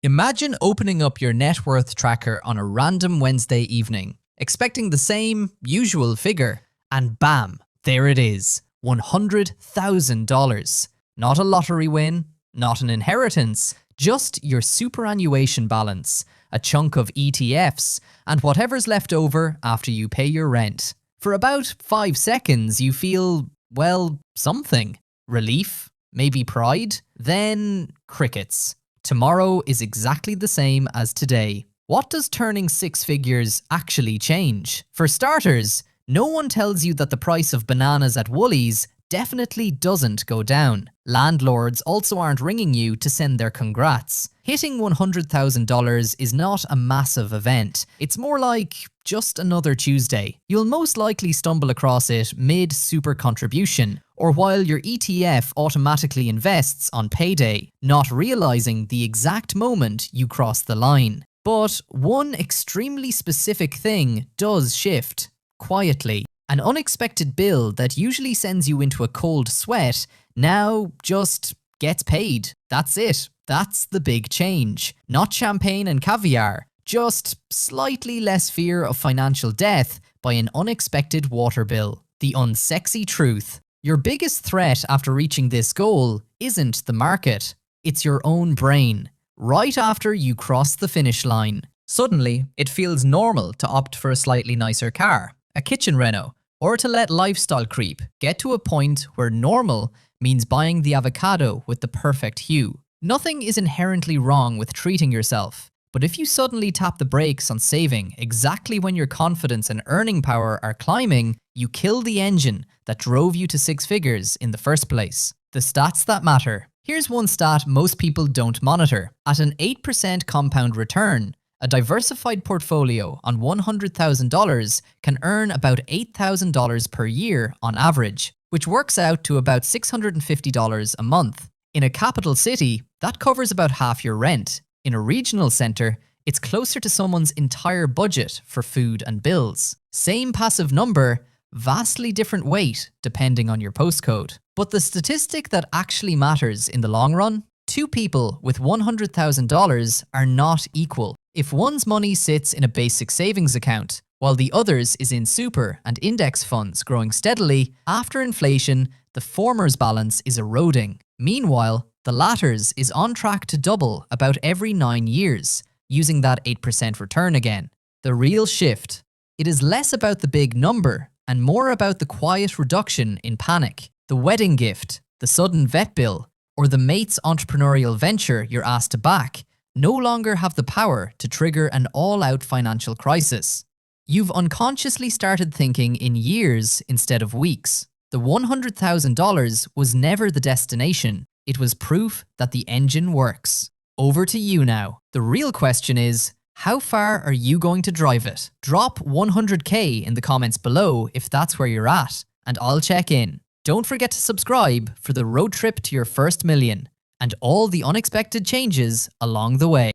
Imagine opening up your net worth tracker on a random Wednesday evening, expecting the same, usual figure, and bam, there it is, $100,000. Not a lottery win, not an inheritance, just your superannuation balance, a chunk of ETFs, and whatever's left over after you pay your rent. For about 5 seconds, you feel, well, something. Relief? Maybe pride? Then crickets. Tomorrow is exactly the same as today. What does turning 6 figures actually change? For starters, no one tells you that the price of bananas at Woolies definitely doesn't go down. Landlords also aren't ringing you to send their congrats. Hitting $100,000 is not a massive event. It's more like just another Tuesday. You'll most likely stumble across it mid-super contribution, or while your ETF automatically invests on payday, not realizing the exact moment you cross the line. But one extremely specific thing does shift, quietly. An unexpected bill that usually sends you into a cold sweat now just gets paid. That's it. That's the big change. Not champagne and caviar, just slightly less fear of financial death by an unexpected water bill. The unsexy truth. Your biggest threat after reaching this goal isn't the market, it's your own brain. Right after you cross the finish line, suddenly it feels normal to opt for a slightly nicer car, a kitchen reno, or to let lifestyle creep get to a point where normal means buying the avocado with the perfect hue. Nothing is inherently wrong with treating yourself, but if you suddenly tap the brakes on saving exactly when your confidence and earning power are climbing, you kill the engine that drove you to 6 figures in the first place. The stats that matter. Here's one stat most people don't monitor. At an 8% compound return, a diversified portfolio on $100,000 can earn about $8,000 per year on average, which works out to about $650 a month. In a capital city, that covers about half your rent. In a regional centre, it's closer to someone's entire budget for food and bills. Same passive number, vastly different weight depending on your postcode. But the statistic that actually matters in the long run? 2 people with $100,000 are not equal. If one's money sits in a basic savings account, while the other's is in super and index funds growing steadily, after inflation, the former's balance is eroding. Meanwhile, the latter's is on track to double about every 9 years, using that 8% return again. The real shift. It is less about the big number and more about the quiet reduction in panic. The wedding gift, the sudden vet bill, or the mate's entrepreneurial venture you're asked to back no longer have the power to trigger an all-out financial crisis. You've unconsciously started thinking in years instead of weeks. The $100,000 was never the destination. It was proof that the engine works. Over to you now. The real question is, how far are you going to drive it? Drop 100K in the comments below if that's where you're at, and I'll check in. Don't forget to subscribe for the road trip to your first million and all the unexpected changes along the way.